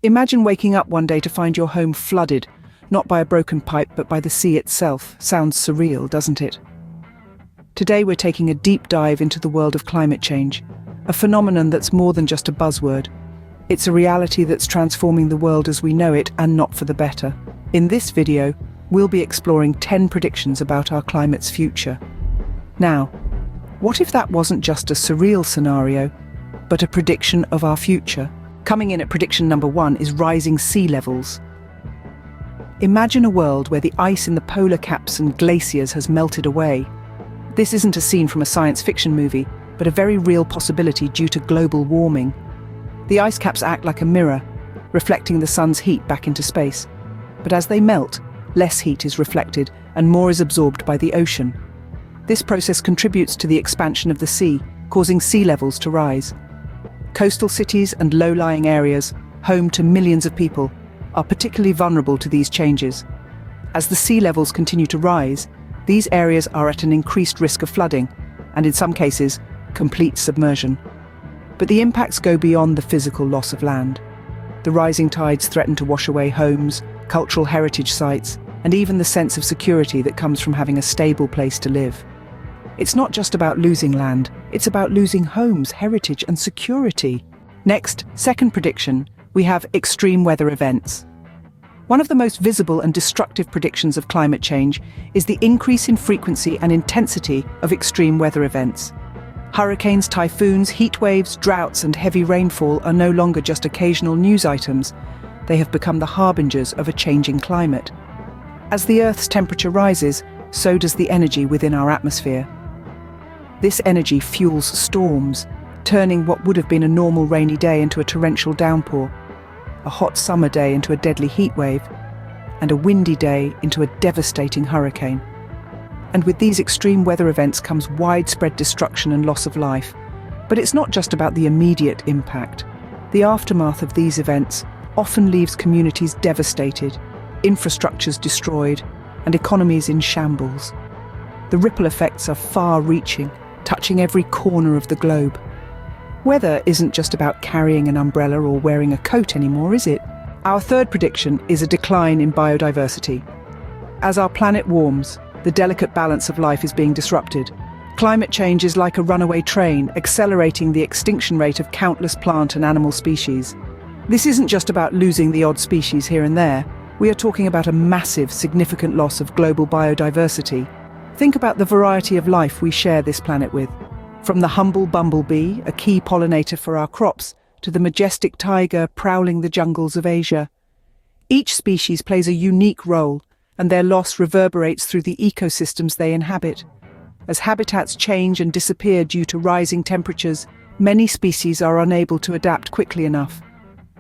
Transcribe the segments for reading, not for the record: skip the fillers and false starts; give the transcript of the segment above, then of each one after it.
Imagine waking up one day to find your home flooded, not by a broken pipe but by the sea itself. Sounds surreal, doesn't it? Today we're taking a deep dive into the world of climate change, a phenomenon that's more than just a buzzword. It's a reality that's transforming the world as we know it, and not for the better. In this video, we'll be exploring 10 predictions about our climate's future. Now, what if that wasn't just a surreal scenario, but a prediction of our future? Coming in at prediction number 1 is rising sea levels. Imagine a world where the ice in the polar caps and glaciers has melted away. This isn't a scene from a science fiction movie, but a very real possibility due to global warming. The ice caps act like a mirror, reflecting the sun's heat back into space. But as they melt, less heat is reflected and more is absorbed by the ocean. This process contributes to the expansion of the sea, causing sea levels to rise. Coastal cities and low-lying areas, home to millions of people, are particularly vulnerable to these changes. As the sea levels continue to rise, these areas are at an increased risk of flooding, and in some cases, complete submersion. But the impacts go beyond the physical loss of land. The rising tides threaten to wash away homes, cultural heritage sites, and even the sense of security that comes from having a stable place to live. It's not just about losing land, it's about losing homes, heritage, and security. Next, second prediction, we have extreme weather events. One of the most visible and destructive predictions of climate change is the increase in frequency and intensity of extreme weather events. Hurricanes, typhoons, heat waves, droughts, and heavy rainfall are no longer just occasional news items. They have become the harbingers of a changing climate. As the Earth's temperature rises, so does the energy within our atmosphere. This energy fuels storms, turning what would have been a normal rainy day into a torrential downpour, a hot summer day into a deadly heat wave, and a windy day into a devastating hurricane. And with these extreme weather events comes widespread destruction and loss of life. But it's not just about the immediate impact. The aftermath of these events often leaves communities devastated, infrastructures destroyed, and economies in shambles. The ripple effects are far-reaching, touching every corner of the globe. Weather isn't just about carrying an umbrella or wearing a coat anymore, is it? Our third prediction is a decline in biodiversity. As our planet warms, the delicate balance of life is being disrupted. Climate change is like a runaway train, accelerating the extinction rate of countless plant and animal species. This isn't just about losing the odd species here and there. We are talking about a massive, significant loss of global biodiversity. Think about the variety of life we share this planet with. From the humble bumblebee, a key pollinator for our crops, to the majestic tiger prowling the jungles of Asia. Each species plays a unique role, and their loss reverberates through the ecosystems they inhabit. As habitats change and disappear due to rising temperatures, many species are unable to adapt quickly enough.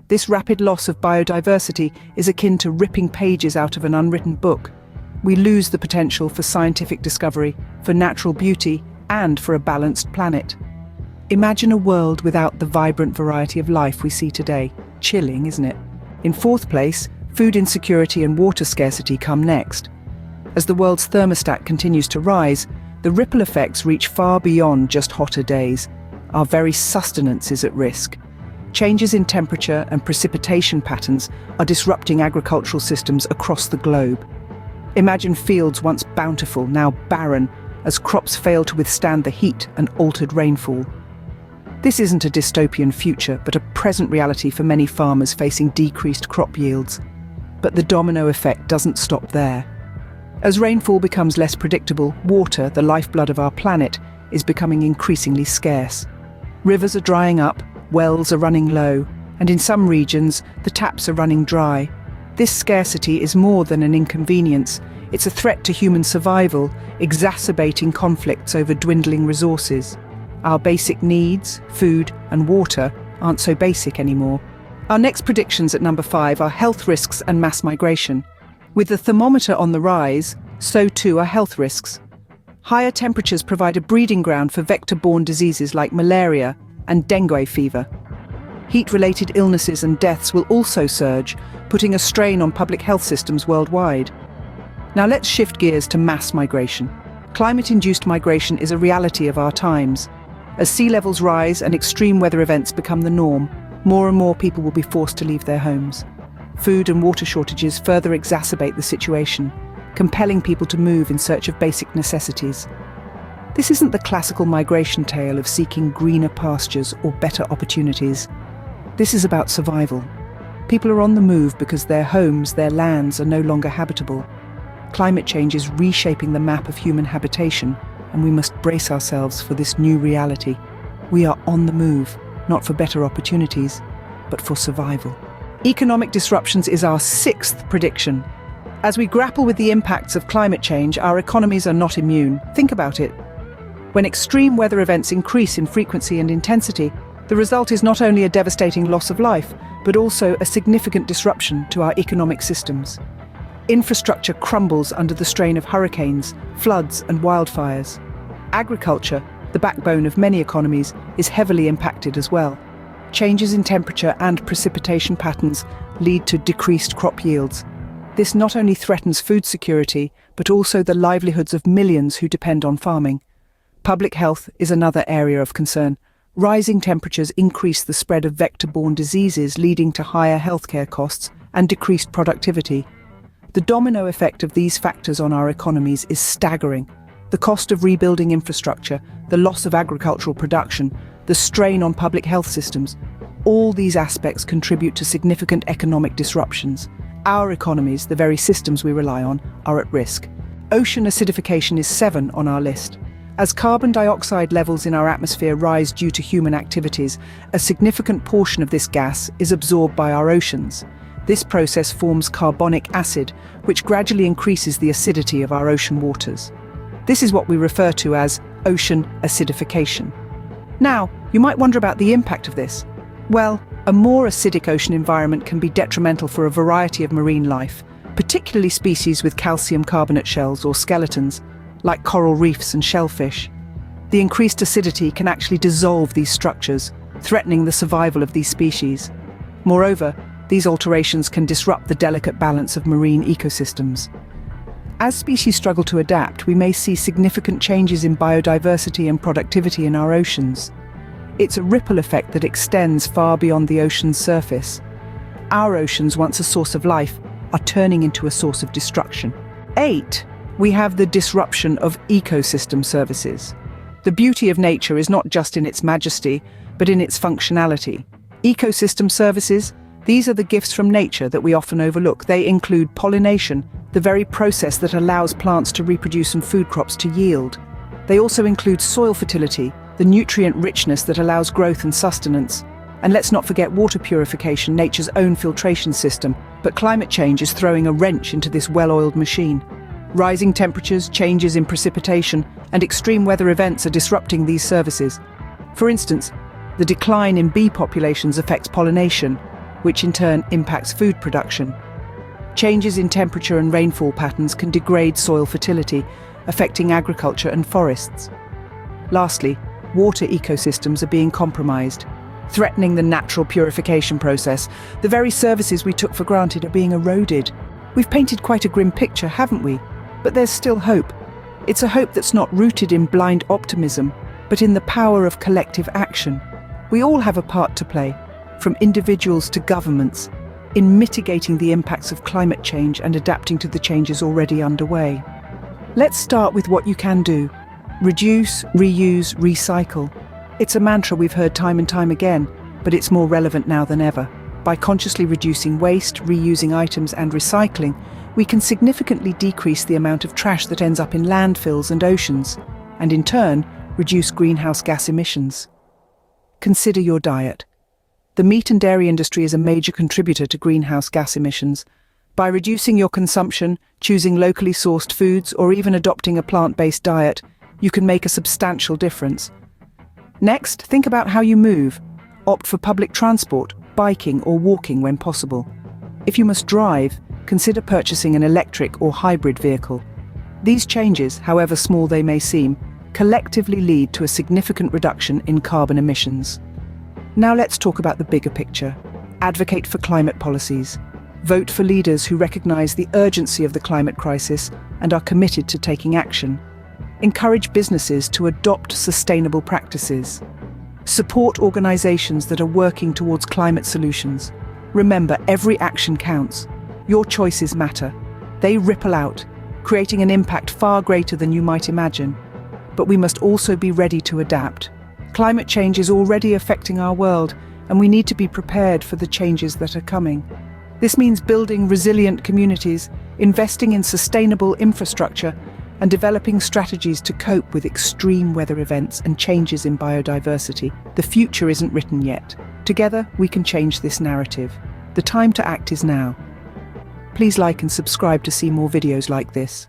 This rapid loss of biodiversity is akin to ripping pages out of an unwritten book. We lose the potential for scientific discovery, for natural beauty, and for a balanced planet. Imagine a world without the vibrant variety of life we see today. Chilling, isn't it? In fourth place, food insecurity and water scarcity come next. As the world's thermostat continues to rise, the ripple effects reach far beyond just hotter days. Our very sustenance is at risk. Changes in temperature and precipitation patterns are disrupting agricultural systems across the globe. Imagine fields once bountiful, now barren, as crops fail to withstand the heat and altered rainfall. This isn't a dystopian future, but a present reality for many farmers facing decreased crop yields. But the domino effect doesn't stop there. As rainfall becomes less predictable, water, the lifeblood of our planet, is becoming increasingly scarce. Rivers are drying up, wells are running low, and in some regions, the taps are running dry. This scarcity is more than an inconvenience. It's a threat to human survival, exacerbating conflicts over dwindling resources. Our basic needs, food and water, aren't so basic anymore. Our next predictions at number 5 are health risks and mass migration. With the thermometer on the rise, so too are health risks. Higher temperatures provide a breeding ground for vector-borne diseases like malaria and dengue fever. Heat-related illnesses and deaths will also surge, putting a strain on public health systems worldwide. Now let's shift gears to mass migration. Climate-induced migration is a reality of our times. As sea levels rise and extreme weather events become the norm, more and more people will be forced to leave their homes. Food and water shortages further exacerbate the situation, compelling people to move in search of basic necessities. This isn't the classical migration tale of seeking greener pastures or better opportunities. This is about survival. People are on the move because their homes, their lands are no longer habitable. Climate change is reshaping the map of human habitation, and we must brace ourselves for this new reality. We are on the move, not for better opportunities, but for survival. Economic disruptions is our sixth prediction. As we grapple with the impacts of climate change, our economies are not immune. Think about it. When extreme weather events increase in frequency and intensity, the result is not only a devastating loss of life, but also a significant disruption to our economic systems. Infrastructure crumbles under the strain of hurricanes, floods, and wildfires. Agriculture, the backbone of many economies, is heavily impacted as well. Changes in temperature and precipitation patterns lead to decreased crop yields. This not only threatens food security, but also the livelihoods of millions who depend on farming. Public health is another area of concern. Rising temperatures increase the spread of vector-borne diseases, leading to higher healthcare costs and decreased productivity. The domino effect of these factors on our economies is staggering. The cost of rebuilding infrastructure, the loss of agricultural production, the strain on public health systems, all these aspects contribute to significant economic disruptions. Our economies, the very systems we rely on, are at risk. Ocean acidification is 7 on our list. As carbon dioxide levels in our atmosphere rise due to human activities, a significant portion of this gas is absorbed by our oceans. This process forms carbonic acid, which gradually increases the acidity of our ocean waters. This is what we refer to as ocean acidification. Now, you might wonder about the impact of this. Well, a more acidic ocean environment can be detrimental for a variety of marine life, particularly species with calcium carbonate shells or skeletons, like coral reefs and shellfish. The increased acidity can actually dissolve these structures, threatening the survival of these species. Moreover, these alterations can disrupt the delicate balance of marine ecosystems. As species struggle to adapt, we may see significant changes in biodiversity and productivity in our oceans. It's a ripple effect that extends far beyond the ocean's surface. Our oceans, once a source of life, are turning into a source of destruction. 8. We have the disruption of ecosystem services. The beauty of nature is not just in its majesty, but in its functionality. Ecosystem services, these are the gifts from nature that we often overlook. They include pollination, the very process that allows plants to reproduce and food crops to yield. They also include soil fertility, the nutrient richness that allows growth and sustenance. And let's not forget water purification, nature's own filtration system. But climate change is throwing a wrench into this well-oiled machine. Rising temperatures, changes in precipitation, and extreme weather events are disrupting these services. For instance, the decline in bee populations affects pollination, which in turn impacts food production. Changes in temperature and rainfall patterns can degrade soil fertility, affecting agriculture and forests. Lastly, water ecosystems are being compromised, threatening the natural purification process. The very services we took for granted are being eroded. We've painted quite a grim picture, haven't we? But there's still hope. It's a hope that's not rooted in blind optimism, but in the power of collective action. We all have a part to play, from individuals to governments, in mitigating the impacts of climate change and adapting to the changes already underway. Let's start with what you can do. Reduce, reuse, recycle. It's a mantra we've heard time and time again, but it's more relevant now than ever. By consciously reducing waste, reusing items and recycling, we can significantly decrease the amount of trash that ends up in landfills and oceans, and in turn, reduce greenhouse gas emissions. Consider your diet. The meat and dairy industry is a major contributor to greenhouse gas emissions. By reducing your consumption, choosing locally sourced foods, or even adopting a plant-based diet, you can make a substantial difference. Next, think about how you move. Opt for public transport, biking or walking when possible. If you must drive, consider purchasing an electric or hybrid vehicle. These changes, however small they may seem, collectively lead to a significant reduction in carbon emissions. Now let's talk about the bigger picture. Advocate for climate policies. Vote for leaders who recognize the urgency of the climate crisis and are committed to taking action. Encourage businesses to adopt sustainable practices. Support organizations that are working towards climate solutions. Remember, every action counts. Your choices matter. They ripple out, creating an impact far greater than you might imagine. But we must also be ready to adapt. Climate change is already affecting our world, and we need to be prepared for the changes that are coming. This means building resilient communities, investing in sustainable infrastructure, and developing strategies to cope with extreme weather events and changes in biodiversity. The future isn't written yet. Together, we can change this narrative. The time to act is now. Please like and subscribe to see more videos like this.